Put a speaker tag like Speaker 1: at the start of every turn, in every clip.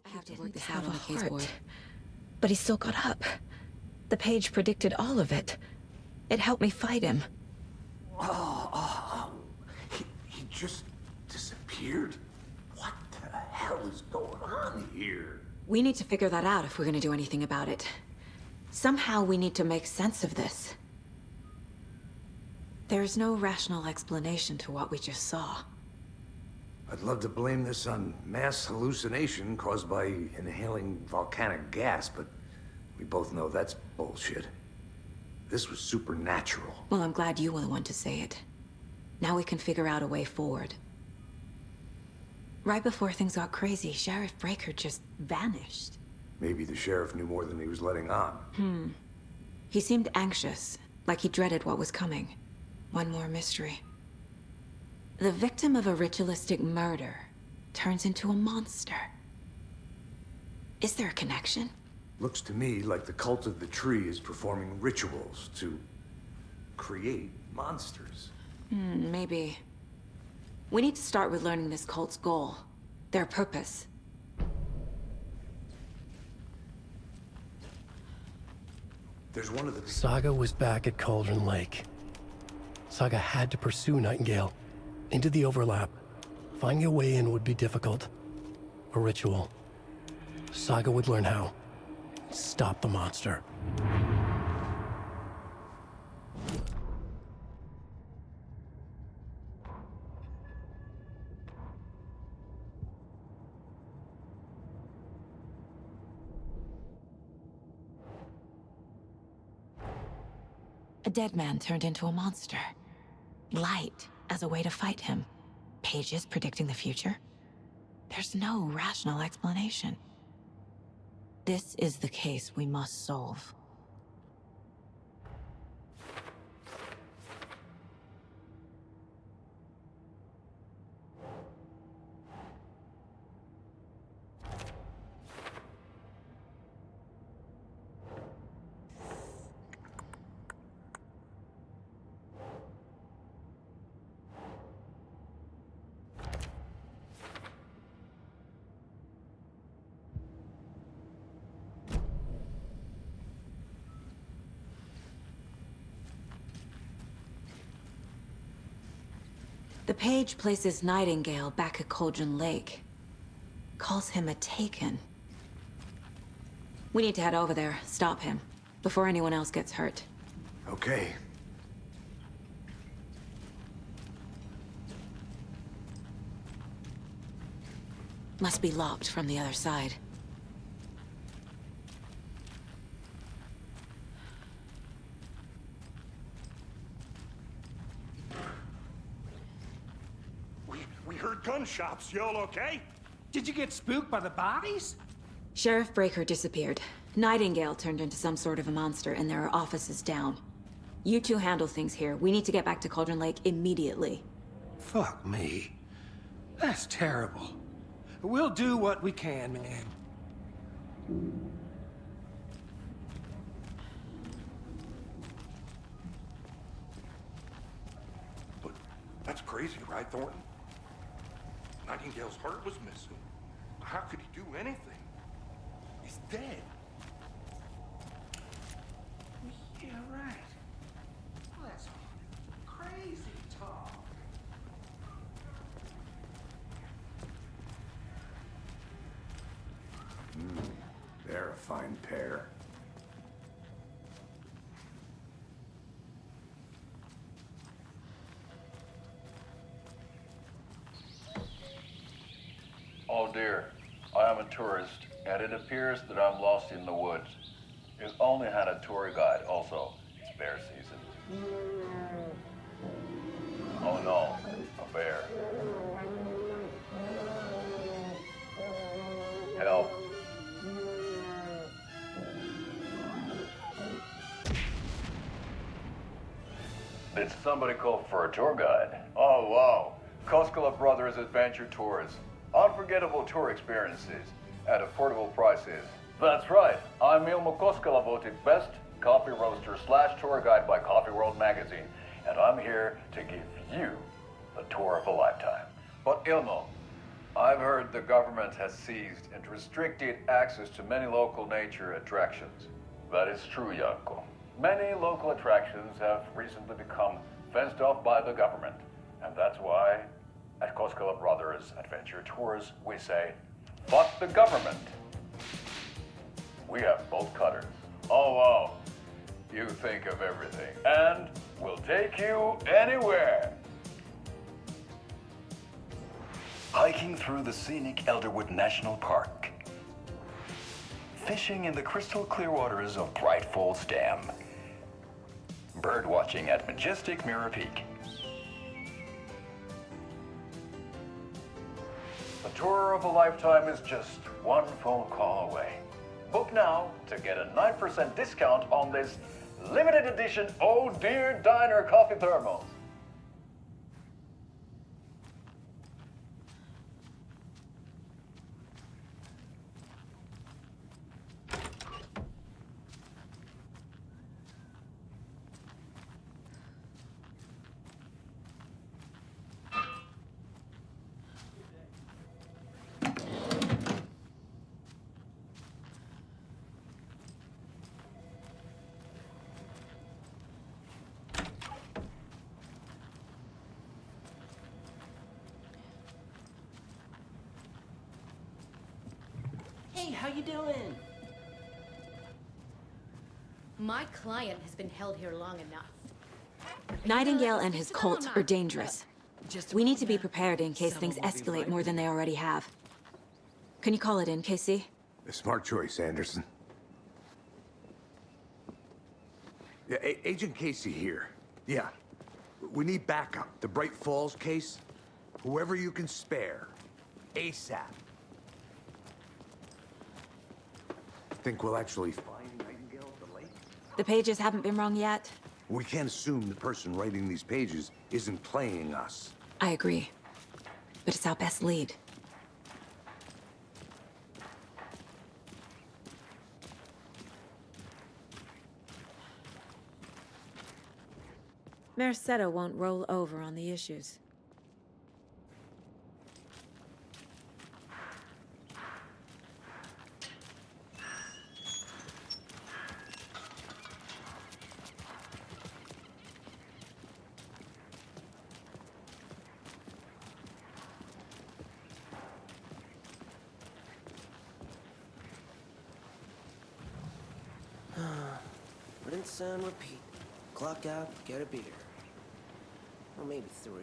Speaker 1: I have to work
Speaker 2: Didn't
Speaker 1: this
Speaker 2: have
Speaker 1: out on
Speaker 2: a
Speaker 1: the case
Speaker 2: heart,
Speaker 1: board.
Speaker 2: but he still got up. The page predicted all of it. It helped me fight him.
Speaker 3: He just disappeared? What the hell is going on here?
Speaker 1: We need to figure that out if we're gonna do anything about it. Somehow we need to make sense of this. There's no rational explanation to what we just saw.
Speaker 3: I'd love to blame this on mass hallucination caused by inhaling volcanic gas, but we both know that's bullshit. This was supernatural.
Speaker 1: Well, I'm glad you were the one to say it. Now we can figure out a way forward. Right before things got crazy, Sheriff Breaker just vanished.
Speaker 3: Maybe the sheriff knew more than he was letting on.
Speaker 1: He seemed anxious, like he dreaded what was coming. One more mystery. The victim of a ritualistic murder turns into a monster. Is there a connection?
Speaker 3: Looks to me like the cult of the tree is performing rituals to create monsters.
Speaker 1: Maybe. We need to start with learning this cult's goal. Their purpose.
Speaker 3: There's one of the...
Speaker 4: Saga was back at Cauldron Lake. Saga had to pursue Nightingale into the overlap. Finding a way in would be difficult. A ritual. Saga would learn how. Stop the monster.
Speaker 1: A dead man turned into a monster. Light as a way to fight him. Pages predicting the future. There's no rational explanation. This is the case we must solve. The page places Nightingale back at Cauldron Lake. Calls him a Taken. We need to head over there, stop him, before anyone else gets hurt.
Speaker 3: Okay.
Speaker 1: Must be locked from the other side.
Speaker 5: We heard gunshots. Y'all okay?
Speaker 6: Did you get spooked by the bodies?
Speaker 1: Sheriff Breaker disappeared. Nightingale turned into some sort of a monster, and there are offices down. You two handle things here. We need to get back to Cauldron Lake immediately.
Speaker 6: Fuck me. That's terrible. We'll do what we can, man.
Speaker 5: But that's crazy, right, Thornton? Nightingale's heart was missing. How could he do anything? He's dead.
Speaker 6: Yeah, right. Well, that's crazy talk.
Speaker 3: They're a fine pair.
Speaker 7: Oh dear, I am a tourist, and it appears that I'm lost in the woods. You only had a tour guide, also. It's bear season. Oh no, a bear. Help. Did somebody call for a tour guide? Oh wow, Koskela Brothers Adventure Tours. Unforgettable tour experiences at affordable prices. That's right, I'm Ilmo Koskela, voted best coffee roaster / tour guide by Coffee World magazine, and I'm here to give you the tour of a lifetime. But Ilmo, I've heard the government has seized and restricted access to many local nature attractions. That is true, Yanko. Many local attractions have recently become fenced off by the government. And that's why, at Koskela Brothers Adventure Tours, we say, fuck the government. We have bolt cutters. Oh, wow. You think of everything. And we'll take you anywhere. Hiking through the scenic Elderwood National Park. Fishing in the crystal clear waters of Bright Falls Dam. Bird watching at majestic Mirror Peak. A tour of a lifetime is just one phone call away. Book now to get a 9% discount on this limited edition Oh Dear Diner coffee thermos.
Speaker 8: Hey, how you doing?
Speaker 9: My client has been held here long enough.
Speaker 2: Nightingale and his cult are dangerous. We need to be prepared in case things escalate more than they already have. Can you call it in, Casey?
Speaker 3: A smart choice, Anderson. Yeah, Agent Casey here. Yeah. We need backup. The Bright Falls case. Whoever you can spare. ASAP. Think we'll actually find Nightingale at the lake?
Speaker 2: The pages haven't been wrong yet?
Speaker 3: We can't assume the person writing these pages isn't playing us.
Speaker 2: I agree. But it's our best lead. Merced won't roll over on the issues.
Speaker 8: Rinse and repeat. Clock out, get a beer. Or maybe 3.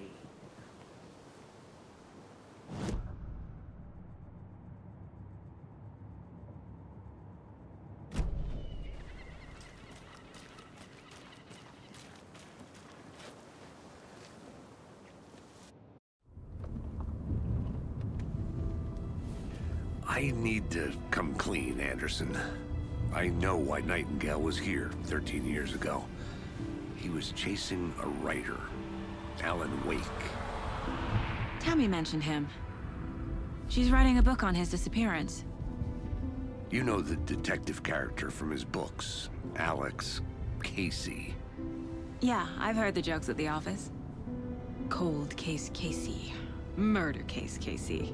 Speaker 3: I need to come clean, Anderson. I know why Nightingale was here 13 years ago. He was chasing a writer, Alan Wake.
Speaker 2: Tammy mentioned him. She's writing a book on his disappearance.
Speaker 3: You know the detective character from his books, Alex Casey.
Speaker 2: Yeah, I've heard the jokes at the office. Cold case Casey. Murder case Casey.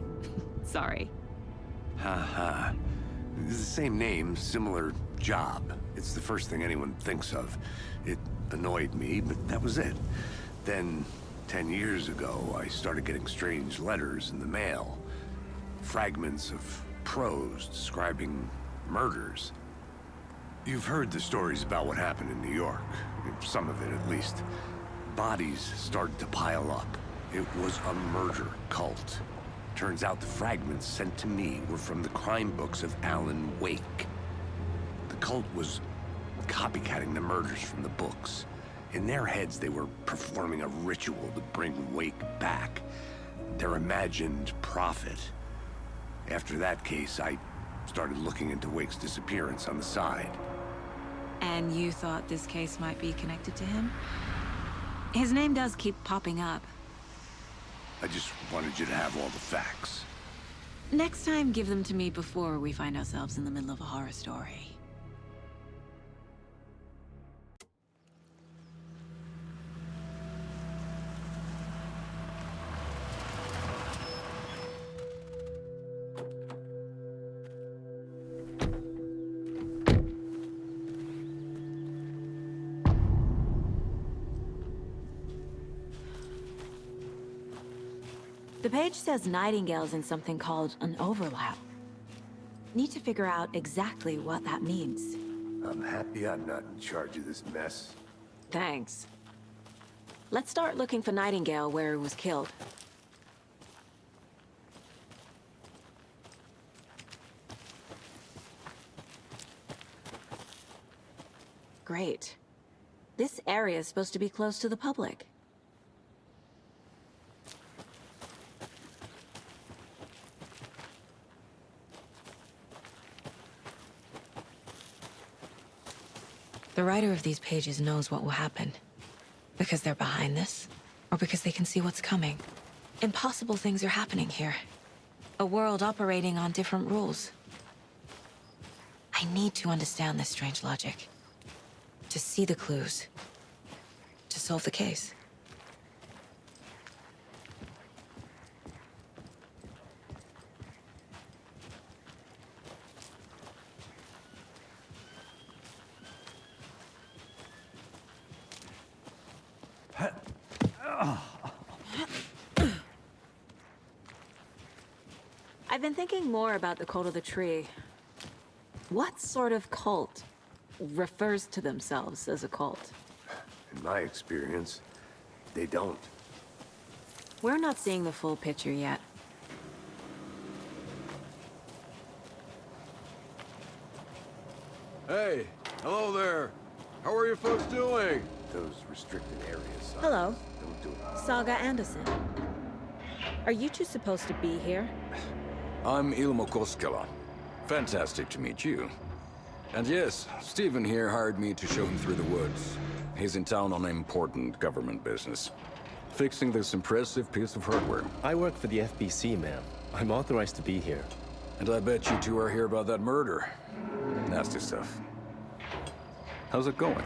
Speaker 2: Sorry.
Speaker 3: Ha. It's the same name, similar job. It's the first thing anyone thinks of. It annoyed me, but that was it. Then, 10 years ago, I started getting strange letters in the mail. Fragments of prose describing murders. You've heard the stories about what happened in New York. Some of it, at least. Bodies started to pile up. It was a murder cult. Turns out the fragments sent to me were from the crime books of Alan Wake. The cult was copycatting the murders from the books. In their heads, they were performing a ritual to bring Wake back. Their imagined prophet. After that case, I started looking into Wake's disappearance on the side.
Speaker 2: And you thought this case might be connected to him? His name does keep popping up.
Speaker 3: I just wanted you to have all the facts.
Speaker 2: Next time, give them to me before we find ourselves in the middle of a horror story. The page says Nightingale's in something called an overlap. Need to figure out exactly what that means.
Speaker 3: I'm happy I'm not in charge of this mess.
Speaker 2: Thanks. Let's start looking for Nightingale where he was killed. Great. This area is supposed to be close to the public.
Speaker 1: The writer of these pages knows what will happen. Because they're behind this, or because they can see what's coming. Impossible things are happening here. A world operating on different rules. I need to understand this strange logic. To see the clues. To solve the case.
Speaker 2: I've been thinking more about the cult of the tree. What sort of cult refers to themselves as a cult?
Speaker 3: In my experience, they don't.
Speaker 2: We're not seeing the full picture yet.
Speaker 7: Hey, hello there. How are you folks doing?
Speaker 3: Those restricted areas.
Speaker 2: Hello.
Speaker 3: Don't do it.
Speaker 2: Saga Anderson. Are you two supposed to be here?
Speaker 7: I'm Ilmo Koskela. Fantastic to meet you. And yes, Stephen here hired me to show him through the woods. He's in town on important government business. Fixing this impressive piece of hardware.
Speaker 10: I work for the FBC, ma'am. I'm authorized to be here.
Speaker 7: And I bet you two are here about that murder. Nasty stuff. How's it going?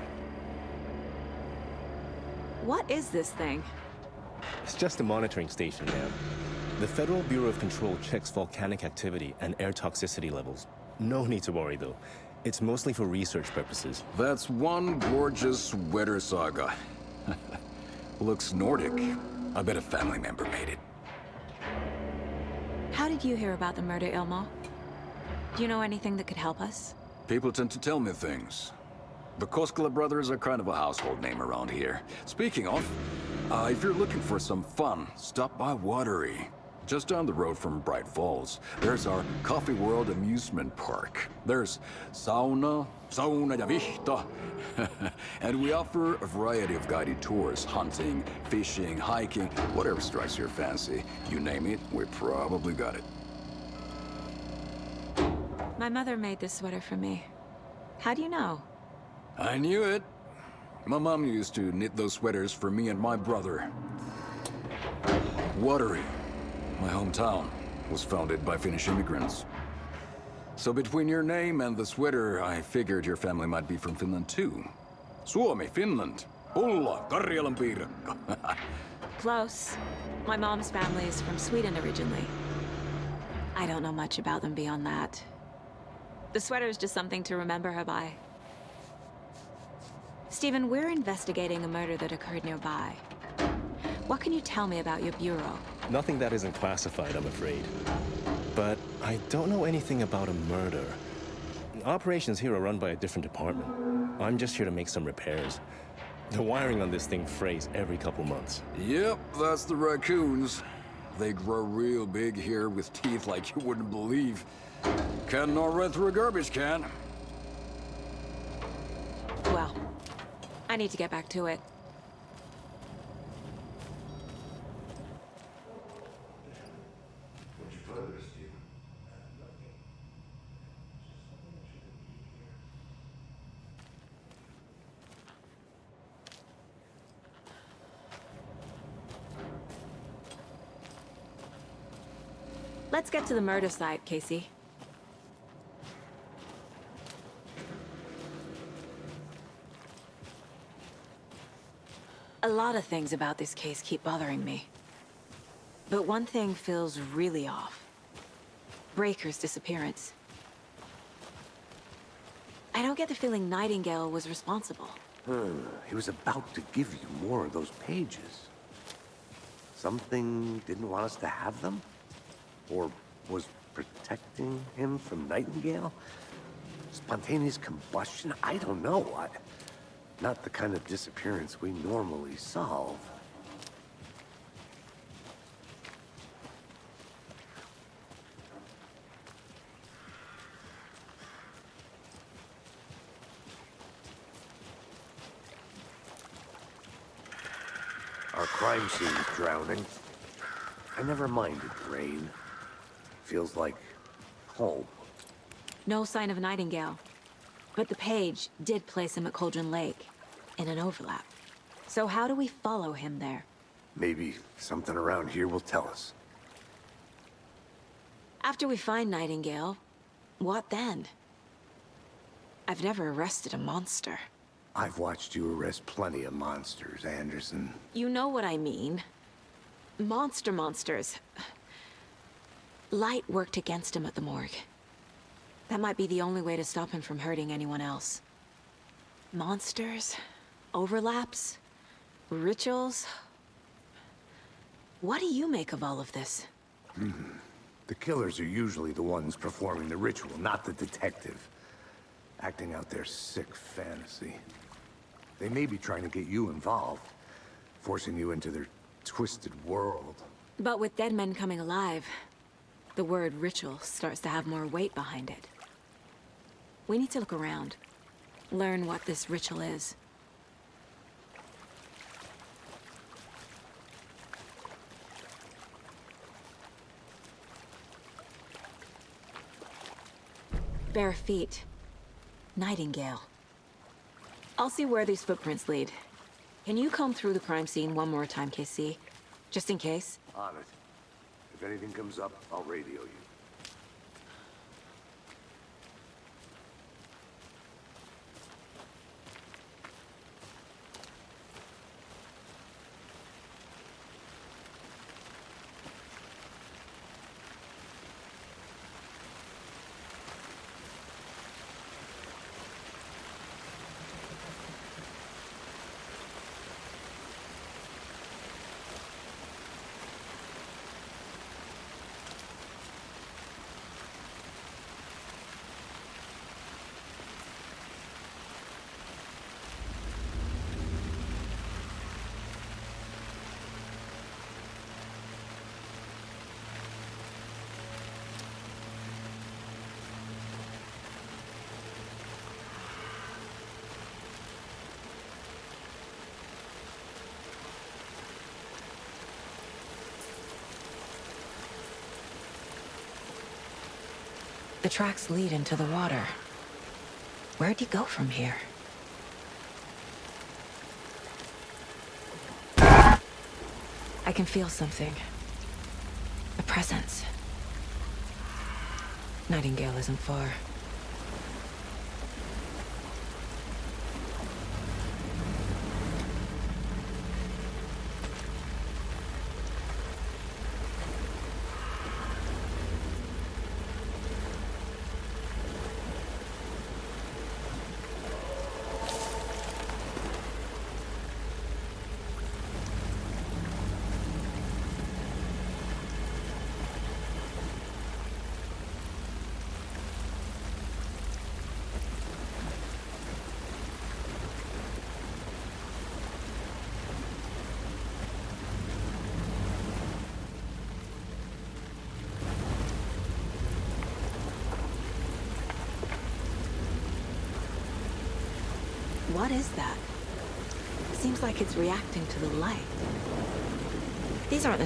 Speaker 2: What is this thing?
Speaker 10: It's just a monitoring station, ma'am. The Federal Bureau of Control checks volcanic activity and air toxicity levels. No need to worry, though. It's mostly for research purposes.
Speaker 7: That's one gorgeous sweater, Saga. Looks Nordic. I bet a family member made it.
Speaker 2: How did you hear about the murder, Ilmo? Do you know anything that could help us?
Speaker 7: People tend to tell me things. The Koskela brothers are kind of a household name around here. Speaking of, if you're looking for some fun, stop by Watery. Just down the road from Bright Falls, there's our Coffee World amusement park. There's sauna ja vihta. And we offer a variety of guided tours, hunting, fishing, hiking, whatever strikes your fancy. You name it, we probably got it.
Speaker 2: My mother made this sweater for me. How do you know?
Speaker 7: I knew it. My mom used to knit those sweaters for me and my brother. Watery, my hometown, was founded by Finnish immigrants. So between your name and the sweater, I figured your family might be from Finland too. Suomi, Finland. Ulla, Karjalan piirakka.
Speaker 2: Close. My mom's family is from Sweden originally. I don't know much about them beyond that. The sweater is just something to remember her by. Stephen, we're investigating a murder that occurred nearby. What can you tell me about your bureau?
Speaker 10: Nothing that isn't classified, I'm afraid. But I don't know anything about a murder. Operations here are run by a different department. I'm just here to make some repairs. The wiring on this thing frays every couple months.
Speaker 7: Yep, that's the raccoons. They grow real big here with teeth like you wouldn't believe. Can't gnaw right through a garbage can.
Speaker 2: Well, I need to get back to it. Let's get to the murder site, Casey. A lot of things about this case keep bothering me. But one thing feels really off. Breaker's disappearance. I don't get the feeling Nightingale was responsible.
Speaker 3: He was about to give you more of those pages. Something didn't want us to have them? Or was protecting him from Nightingale? Spontaneous combustion? I don't know. Not the kind of disappearance we normally solve. Our crime scene's drowning. I never minded rain. Feels like home.
Speaker 2: No sign of Nightingale. But the page did place him at Cauldron Lake, in an overlap. So how do we follow him there?
Speaker 3: Maybe something around here will tell us.
Speaker 2: After we find Nightingale, what then? I've never arrested a monster.
Speaker 3: I've watched you arrest plenty of monsters, Anderson.
Speaker 2: You know what I mean. Monsters. Light worked against him at the morgue. That might be the only way to stop him from hurting anyone else. Monsters? Overlaps? Rituals? What do you make of all of this?
Speaker 3: The killers are usually the ones performing the ritual, not the detective. Acting out their sick fantasy. They may be trying to get you involved, forcing you into their twisted world.
Speaker 2: But with dead men coming alive, the word ritual starts to have more weight behind it. We need to look around, learn what this ritual is. Bare feet. Nightingale. I'll see where these footprints lead. Can you comb through the crime scene one more time, KC? Just in case?
Speaker 3: On it. If anything comes up, I'll radio you.
Speaker 1: The tracks lead into the water. Where'd he go from here? I can feel something. A presence. Nightingale isn't far.
Speaker 2: What is that? Seems like it's reacting to the light. These aren't the